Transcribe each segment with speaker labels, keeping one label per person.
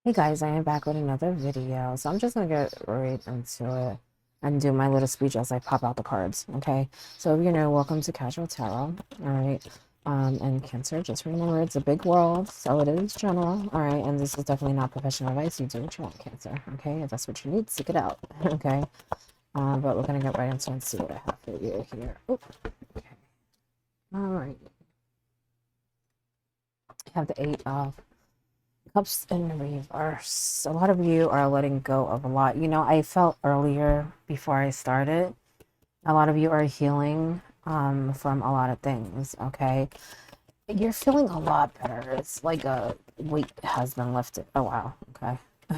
Speaker 1: Hey guys, I am back with another video. So I'm just gonna get right into it and do my little speech as I pop out the cards. Okay. So if you're new, welcome to Casual Tarot. All right. And Cancer, just remember it's a big world, so it is general. All right, and this is definitely not professional advice. You do what you want, Cancer. Okay, if that's what you need, seek it out. Okay. But we're gonna get right into it and see what I have for you here. Oop. Okay. All right. I have the Eight of Cups in reverse. A lot of you are letting go of a lot. You know, I felt earlier before I started, a lot of you are healing from a lot of things, okay? You're feeling a lot better. It's like a weight has been lifted. Oh, wow, okay. You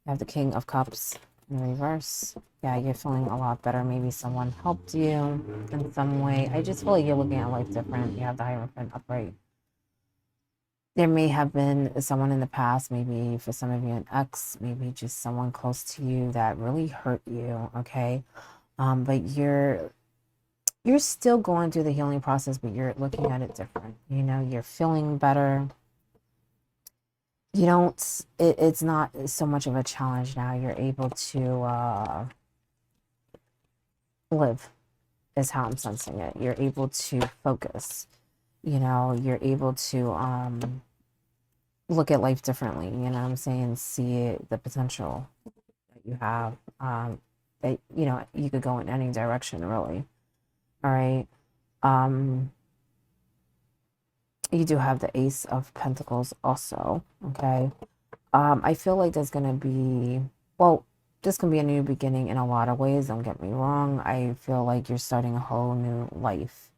Speaker 1: have the King of Cups in reverse. Yeah, you're feeling a lot better. Maybe someone helped you in some way. I just feel like you're looking at life different. You have the Hierophant upright. There may have been someone in the past, maybe for some of you an ex, maybe just someone close to you that really hurt you, okay? But you're still going through the healing process, but you're looking at it different. You know, you're feeling better. You don't it's not so much of a challenge now. You're able to live is how I'm sensing it. You're able to focus. You know, you're able to look at life differently, you know what I'm saying? See it, the potential that you have. That you know, you could go in any direction really. All right. Um, you do have the Ace of Pentacles also. Okay. I feel like there's gonna be well, this can be a new beginning in a lot of ways, don't get me wrong. I feel like you're starting a whole new life.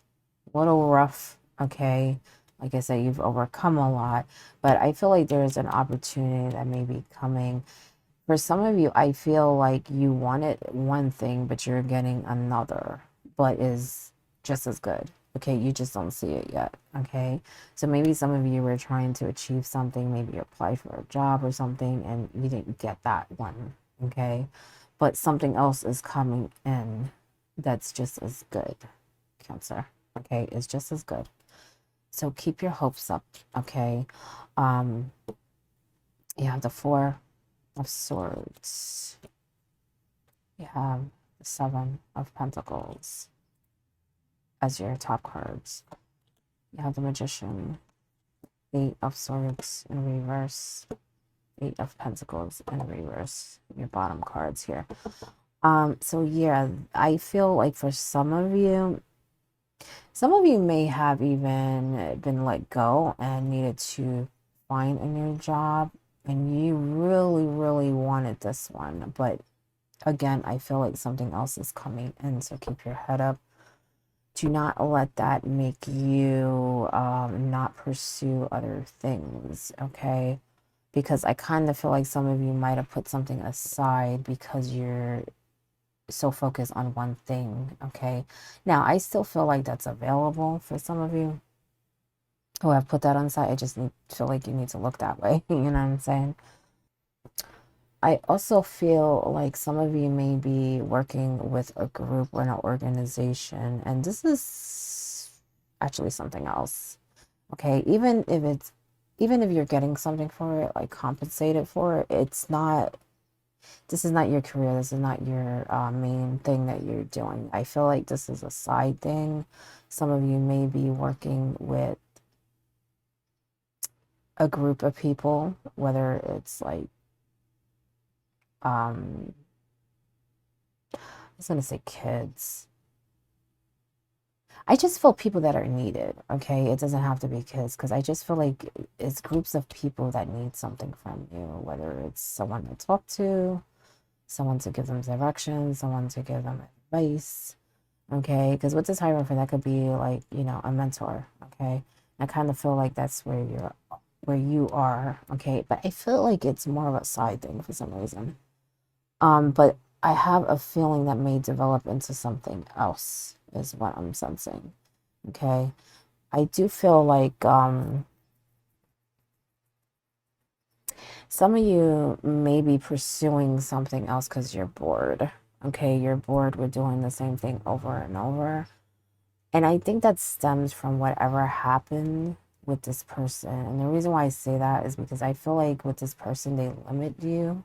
Speaker 1: A little rough, okay. Like I said, you've overcome a lot, but I feel like there is an opportunity that may be coming. For some of you, I feel like you wanted one thing, but you're getting another, but is just as good. Okay, you just don't see it yet. Okay, so maybe some of you were trying to achieve something, maybe you applied for a job or something, and you didn't get that one. Okay, but something else is coming in that's just as good, Cancer. Okay, it's just as good. So keep your hopes up. Okay, um, you have the Four of Swords. You have the Seven of Pentacles as your top cards. You have the Magician, Eight of Swords in reverse, Eight of Pentacles in reverse. Your bottom cards here. So yeah, I feel like for some of you may have even been let go and needed to find a new job, and you really, really wanted this one, but again, I feel like something else is coming in, so keep your head up. Do not let that make you not pursue other things, okay? Because I kind of feel like some of you might have put something aside because you're so focused on one thing, okay? Now, I still feel like that's available for some of you who have put that on side. I just feel like you need to look that way, you know what I'm saying? I also feel like some of you may be working with a group or an organization, and this is actually something else. Okay, even if you're getting something for it, like compensated for it, it's not. This is not your career. This is not your main thing that you're doing. I feel like this is a side thing. Some of you may be working with a group of people, whether it's like I was gonna say kids. I just feel people that are needed, okay? It doesn't have to be kids because I just feel like it's groups of people that need something from you, whether it's someone to talk to, someone to give them direction, someone to give them advice, okay? Because with this hierophant, that could be like, you know, a mentor, okay? I kind of feel like that's where you are, okay? But I feel like it's more of a side thing for some reason. But I have a feeling that may develop into something else, is what I'm sensing. Okay. I do feel like some of you may be pursuing something else because you're bored. Okay, you're bored with doing the same thing over and over. And I think that stems from whatever happened with this person. And the reason why I say that is because I feel like with this person, they limit you.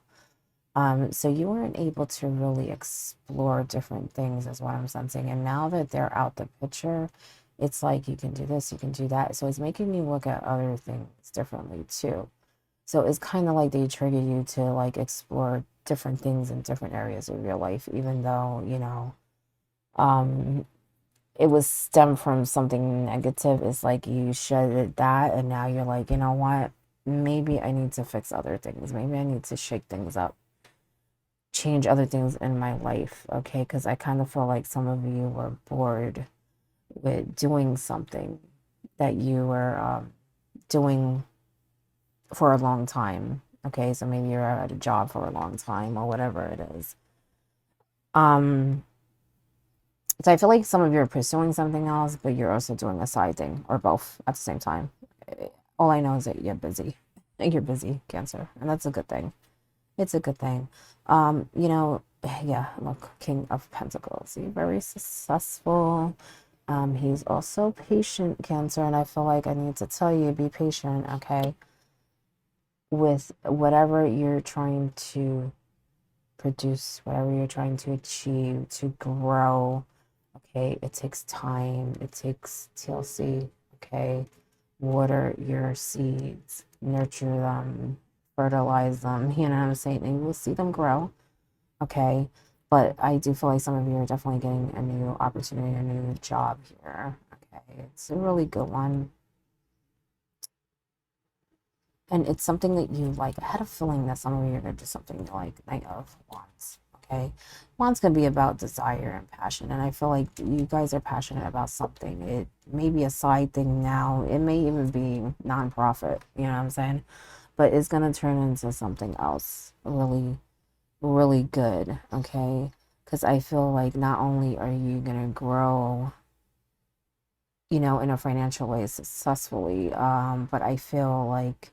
Speaker 1: So you weren't able to really explore different things, is what I'm sensing. And now that they're out the picture, it's like you can do this, you can do that. So it's making me look at other things differently too. So it's kind of like they trigger you to like explore different things in different areas of your life, even though, um, it was stemmed from something negative. It's like you shedded that, and now you're like, you know what? Maybe I need to fix other things. Maybe I need to shake things up, change other things in my life, okay? Because I kind of feel like some of you were bored with doing something that you were doing for a long time, okay? So maybe you're at a job for a long time or whatever it is. Um, so I feel like some of you are pursuing something else, but you're also doing a side thing or both at the same time. All I know is that you're busy. You're busy, Cancer, and that's a good thing. It's a good thing. Yeah, look, King of Pentacles. He's very successful. He's also patient, Cancer, and I feel like I need to tell you, be patient, okay, with whatever you're trying to produce, whatever you're trying to achieve, to grow. Okay, it takes time, it takes TLC, okay? Water your seeds, nurture them, fertilize them, you know what I'm saying? And you will see them grow, okay? But I do feel like some of you are definitely getting a new opportunity, a new job here, okay? It's a really good one. And it's something that you like. I had a feeling that some of you are going to do something like Knight of Wands. Okay. Wands can be about desire and passion. And I feel like you guys are passionate about something. It may be a side thing now. It may even be nonprofit. You know what I'm saying? But it's going to turn into something else really, really good. Okay. Because I feel like not only are you going to grow, in a financial way successfully, but I feel like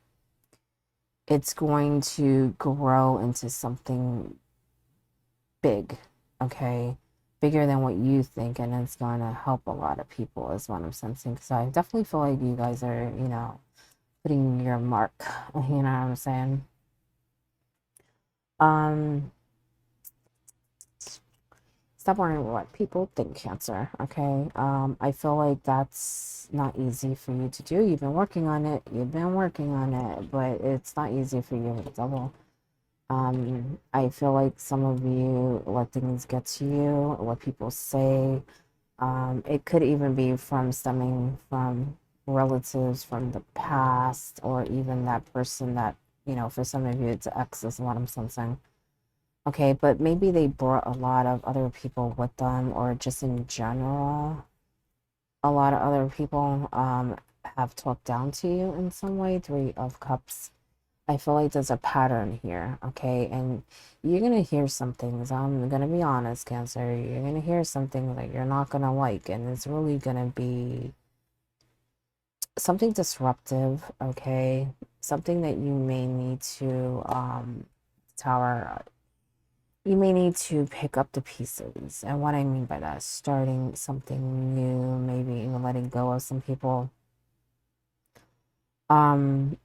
Speaker 1: it's going to grow into something big, okay? Bigger than what you think, and it's going to help a lot of people, is what I'm sensing. So I definitely feel like you guys are, putting your mark, you know what I'm saying? Um, Stop worrying what people think, Cancer, okay? I feel like that's not easy for you to do. You've been working on it, but it's not easy for you to double. I feel like some of you let things get to you, what people say. It could even be from stemming from relatives from the past, or even that person that, for some of you, it's ex, is what I'm sensing. Okay, but maybe they brought a lot of other people with them, or just in general, a lot of other people have talked down to you in some way. Three of Cups. I feel like there's a pattern here, okay? And you're gonna hear some things. I'm gonna be honest, Cancer. You're gonna hear something that you're not gonna like, and it's really gonna be something disruptive, okay? Something that you may need to tower. You may need to pick up the pieces. And what I mean by that is starting something new, maybe even letting go of some people. Um,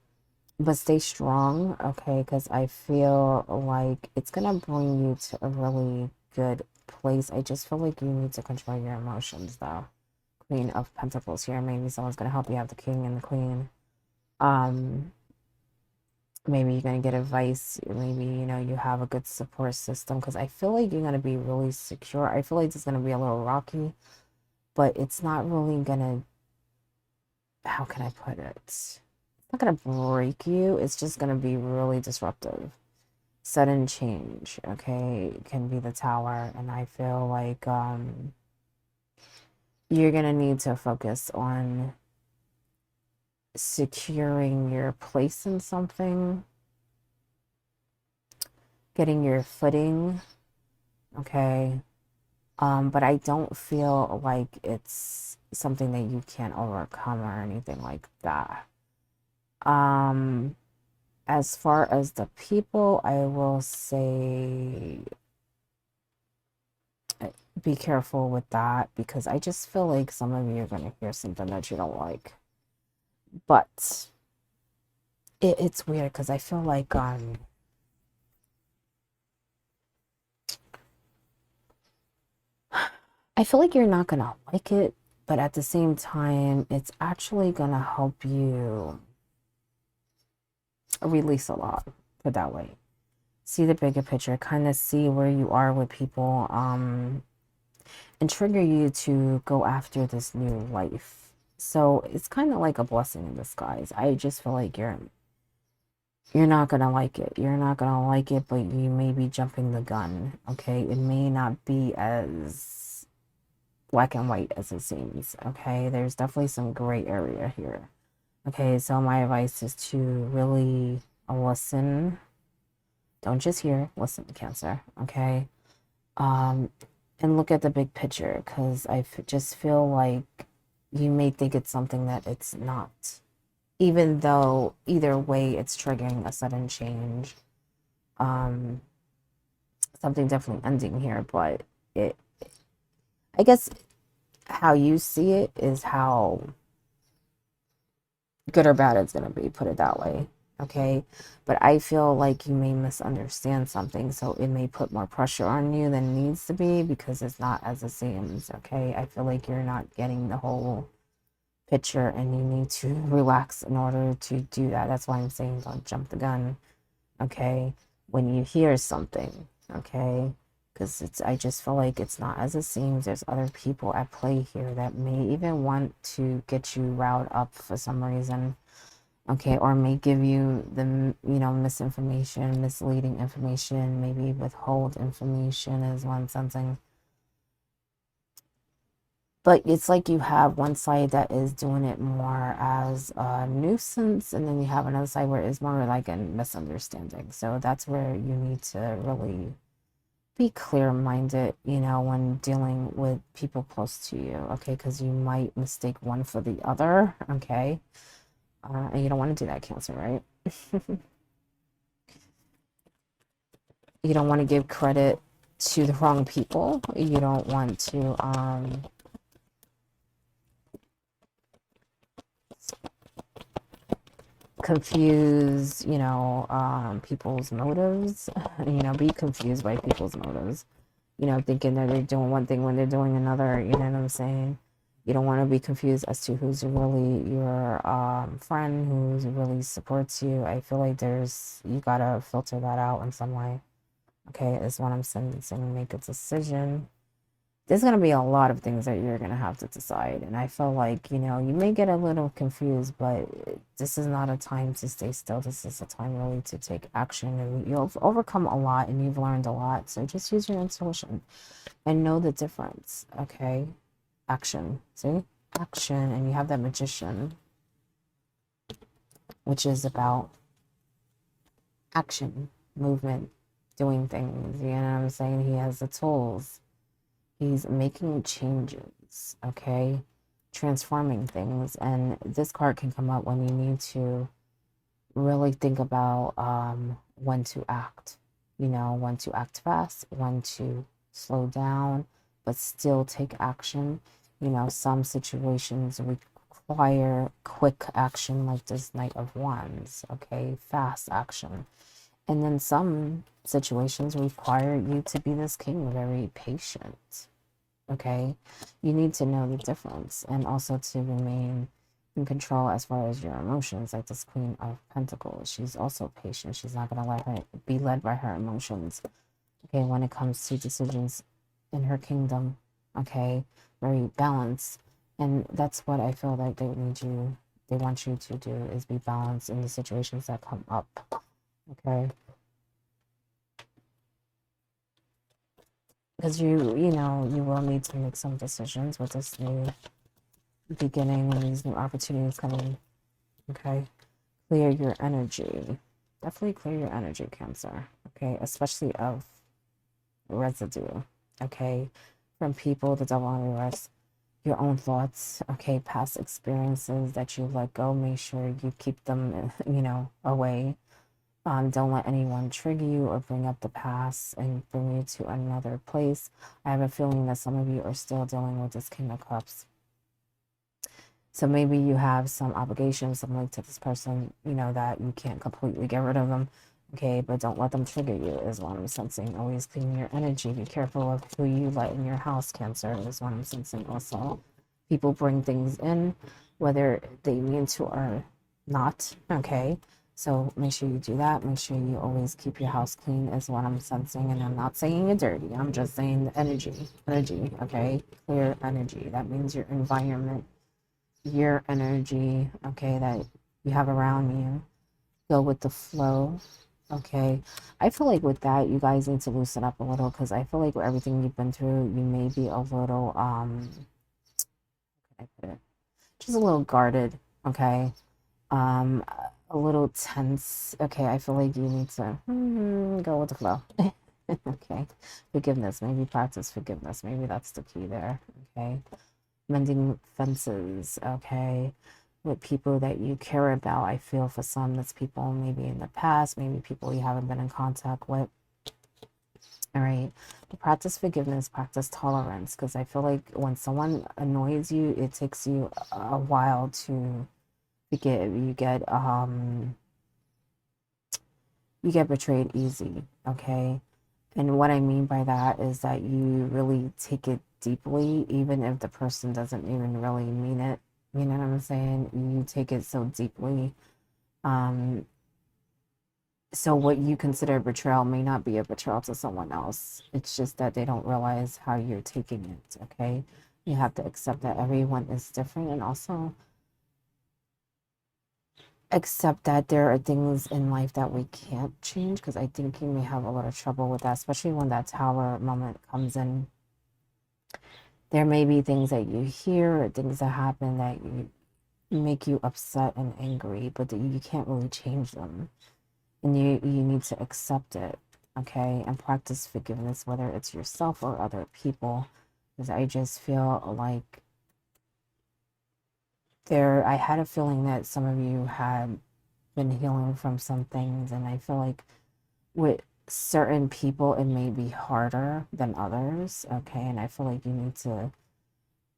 Speaker 1: but stay strong, okay? Because I feel like it's gonna bring you to a really good place. I just feel like you need to control your emotions, though. Queen of Pentacles here. Maybe someone's gonna help you have the King and the Queen. Um, Maybe you're gonna get advice. Maybe you have a good support system. Because I feel like you're gonna be really secure. I feel like it's gonna be a little rocky, but it's not really gonna. How can I put it? It's not gonna break you. It's just gonna be really disruptive. Sudden change, okay, can be the Tower. And I feel like you're gonna need to focus on securing your place in something, getting your footing, okay. But I don't feel like it's something that you can't overcome or anything like that. um as far as the people, I will say be careful with that, because I just feel like some of you are going to hear something that you don't like. But it's weird because I feel like I feel like you're not gonna like it, but at the same time, it's actually gonna help you release a lot, put that way. See the bigger picture, kind of see where you are with people, and trigger you to go after this new life. So it's kind of like a blessing in disguise. I just feel like you're not gonna like it. You're not gonna like it, but you may be jumping the gun. Okay, it may not be as black and white as it seems. Okay, there's definitely some gray area here. Okay, so my advice is to really listen. Don't just hear, listen to Cancer. Okay, um, and look at the big picture because just feel like you may think it's something that it's not. Even though either way it's triggering a sudden change, um, something definitely ending here, but it, I guess how you see it is how good or bad it's going to be, put it that way. Okay. But I feel like you may misunderstand something. So it may put more pressure on you than it needs to be because it's not as it seems. Okay. I feel like you're not getting the whole picture and you need to relax in order to do that. That's why I'm saying don't jump the gun. Okay. When you hear something. Okay. Because I just feel like it's not as it seems. There's other people at play here that may even want to get you riled up for some reason. Okay, or may give you the, misinformation, misleading information, maybe withhold information is one something. But it's like you have one side that is doing it more as a nuisance, and then you have another side where it's more like a misunderstanding. So that's where you need to really be clear minded, when dealing with people close to you, okay? Because you might mistake one for the other, okay? And you don't want to do that, Cancer, right? You don't want to give credit to the wrong people. You don't want to confuse, people's motives. Be confused by people's motives. Thinking that they're doing one thing when they're doing another. You know what I'm saying? You don't want to be confused as to who's really your friend, who's really supports you. I feel like you gotta filter that out in some way. Okay, is what I'm saying. Make a decision. There's going to be a lot of things that you're going to have to decide. And I feel like, you may get a little confused, but this is not a time to stay still. This is a time really to take action. And you've overcome a lot and you've learned a lot. So just use your intuition and know the difference. Okay. Action. See? Action. And you have that magician, which is about action, movement, doing things. You know what I'm saying? He has the tools. He's making changes, okay? Transforming things. And this card can come up when you need to really think about when to act. When to act fast, when to slow down, but still take action. Some situations require quick action, like this Knight of Wands, okay? Fast action. And then some situations require you to be this king, very patient. Okay. You need to know the difference and also to remain in control as far as your emotions, like this Queen of Pentacles. She's also patient. She's not going to let her be led by her emotions. Okay. When it comes to decisions in her kingdom. Okay. Very balanced. And that's what I feel like they want you to do is be balanced in the situations that come up. Okay. Because you will need to make some decisions with this new beginning and these new opportunities coming. Okay. Clear your energy. Definitely clear your energy, Cancer. Okay. Especially of residue. Okay. From people, the devil on the rest, your own thoughts. Okay. Past experiences that you let go. Make sure you keep them, away. Don't let anyone trigger you or bring up the past and bring you to another place. I have a feeling that some of you are still dealing with this King of Cups. So maybe you have some obligations, something like to this person, you know, that you can't completely get rid of them. Okay, but don't let them trigger you, is what I'm sensing. Always clean your energy. Be careful of who you let in your house, Cancer, is what I'm sensing also. People bring things in, whether they mean to or not. Okay, so make sure you do that. Make sure you always keep your house clean, is what I'm sensing. And I'm not saying you're dirty. I'm just saying the energy. Energy, okay? Clear energy. That means your environment, your energy, okay, that you have around you. Go with the flow. Okay. I feel like with that, you guys need to loosen up a little because I feel like with everything you've been through, you may be a little, how can I put it? Just a little guarded. Okay. Um, a little tense. Okay. I feel like you need to go with the flow. Okay. Forgiveness. Maybe practice forgiveness. Maybe that's the key there. Okay. Mending fences. Okay, with people that you care about. I feel for some that's people maybe in the past, maybe people you haven't been in contact with. All right, to practice forgiveness, practice tolerance, because I feel like when someone annoys you, it takes you a while to forgive. You get betrayed easy. Okay, and what I mean by that is that you really take it deeply, even if the person doesn't even really mean it. You know what I'm saying? You take it so deeply. Um, so what you consider betrayal may not be a betrayal to someone else. It's just that they don't realize how you're taking it. Okay. You have to accept that everyone is different, and also accept that there are things in life that we can't change, because I think you may have a lot of trouble with that, especially when that tower moment comes in. There may be things that you hear or things that happen that you make you upset and angry, but that you can't really change them. And you need to accept it, okay? And practice forgiveness, whether it's yourself or other people. Because I just feel like I had a feeling that some of you had been healing from some things, and I feel like with certain people it may be harder than others, okay? And I feel like you need to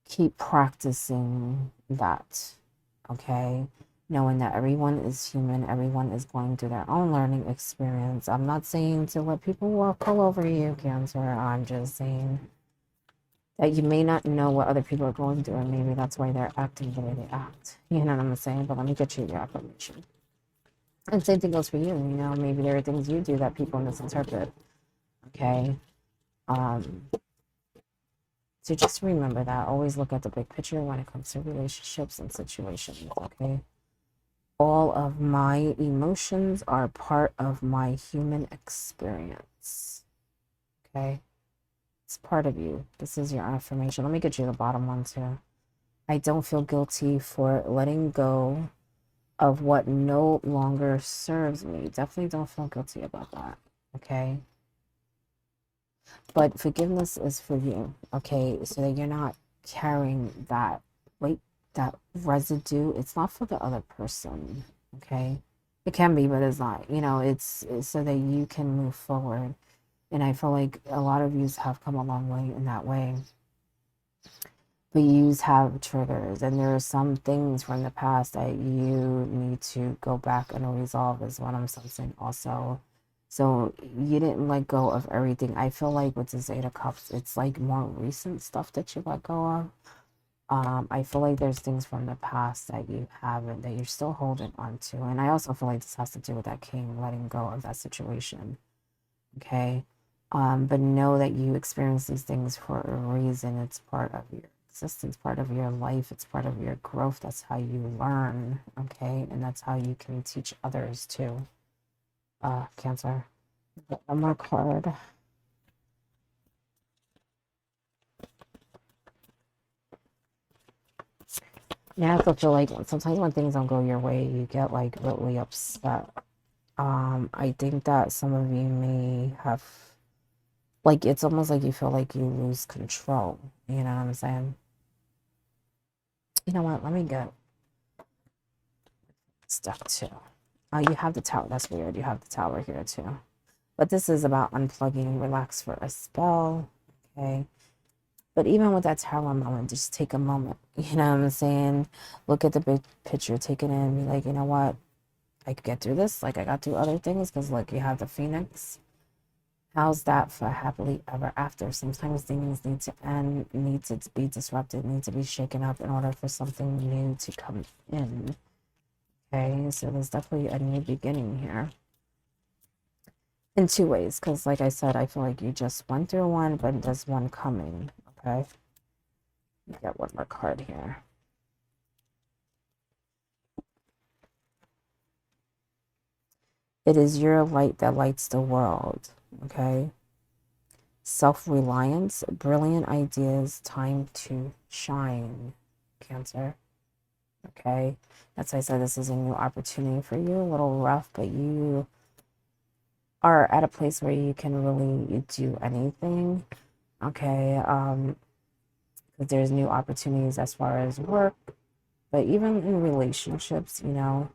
Speaker 1: keep practicing that, okay? Knowing that everyone is human, everyone is going through their own learning experience. I'm not saying to let people walk all over you, Cancer. I'm just saying that you may not know what other people are going through, and maybe that's why they're acting the way they act. You know what I'm saying? But let me get you your affirmation. And same thing goes for you. You know, maybe there are things you do that people misinterpret. Okay. Um, So just remember that. Always look at the big picture when it comes to relationships and situations, okay? All of my emotions are part of my human experience, okay? It's part of you. This is your affirmation. Let me get you the bottom one too. I don't feel guilty for letting go of what no longer serves me. Definitely don't feel guilty about that, okay? But forgiveness is for you, okay? So that you're not carrying that weight, that residue. It's not for the other person, okay? It can be, but it's not. You know, it's so that you can move forward. And I feel like a lot of yous have come a long way in that way. But yous have triggers, and there are some things from the past that you need to go back and resolve, is what I'm sensing also. So you didn't let go of everything. I feel like with the Zeta Cups, it's like more recent stuff that you let go of. I feel like there's things from the past that you haven't, that you're still holding on to. And I also feel like this has to do with that king letting go of that situation. Okay. But know that you experience these things for a reason. It's part of your existence, part of your life, it's part of your growth. That's how you learn. Okay. And that's how you can teach others too. Cancer. One more card. Yeah, I also feel like sometimes when things don't go your way, you get like really upset. I think that some of you may have, like, it's almost like you feel like you lose control. You know what I'm saying? You know what? Let me get stuck too. Oh, you have the tower. That's weird. You have the tower here too. But this is about unplugging, relax for a spell. Okay. But even with that tower moment, just take a moment. You know what I'm saying? Look at the big picture, take it in, and be like, you know what? I could get through this. Like I got through other things because like you have the Phoenix. How's that for happily ever after? Sometimes things need to end, need to be disrupted, need to be shaken up in order for something new to come in. Okay, so there's definitely a new beginning here in two ways. Because, like I said, I feel like you just went through one, but there's one coming. Okay, get one more card here. It is your light that lights the world. Okay. Self-reliance, brilliant ideas, time to shine, Cancer. Okay. That's why I said this is a new opportunity for you. A little rough, but you are at a place where you can really do anything. Okay. Because there's new opportunities as far as work, but even in relationships, you know,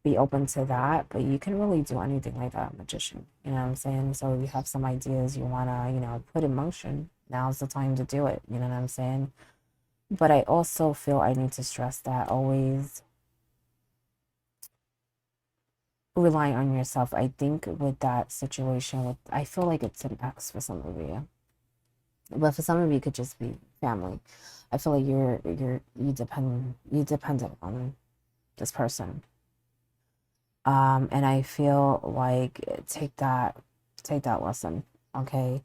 Speaker 1: be open to that, but you can really do anything like that, magician. You know what I'm saying? So you have some ideas you want to, you know, put in motion. Now's the time to do it. You know what I'm saying? But I also feel I need to stress that always rely on yourself. I think with that situation, with I feel like it's an ex for some of you, but for some of you, it could just be family. I feel like you dependent on this person. And I feel like take that lesson, okay?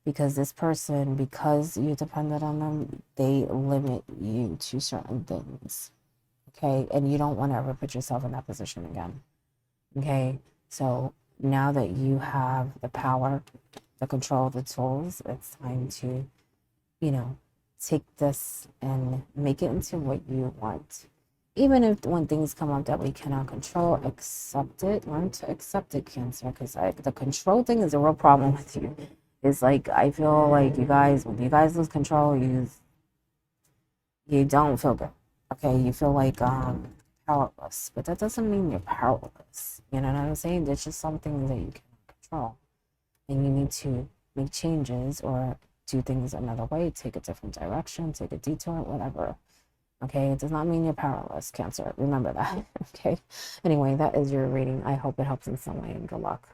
Speaker 1: Because this person, because you depended on them, they limit you to certain things, okay? And you don't want to ever put yourself in that position again, okay? So now that you have the power, the control, the tools, it's time to, you know, take this and make it into what you want. Even if when things come up that we cannot control, accept it. Learn to accept it, Cancer, because the control thing is a real problem with you. It's like I feel like you guys, when you guys lose control, you don't feel good. Okay, you feel like powerless, but that doesn't mean you're powerless. You know what I'm saying? There's just something that you cannot control, and you need to make changes or do things another way, take a different direction, take a detour, whatever. Okay, it does not mean you're powerless, Cancer. Remember that. Okay. Anyway, that is your reading. I hope it helps in some way, and good luck.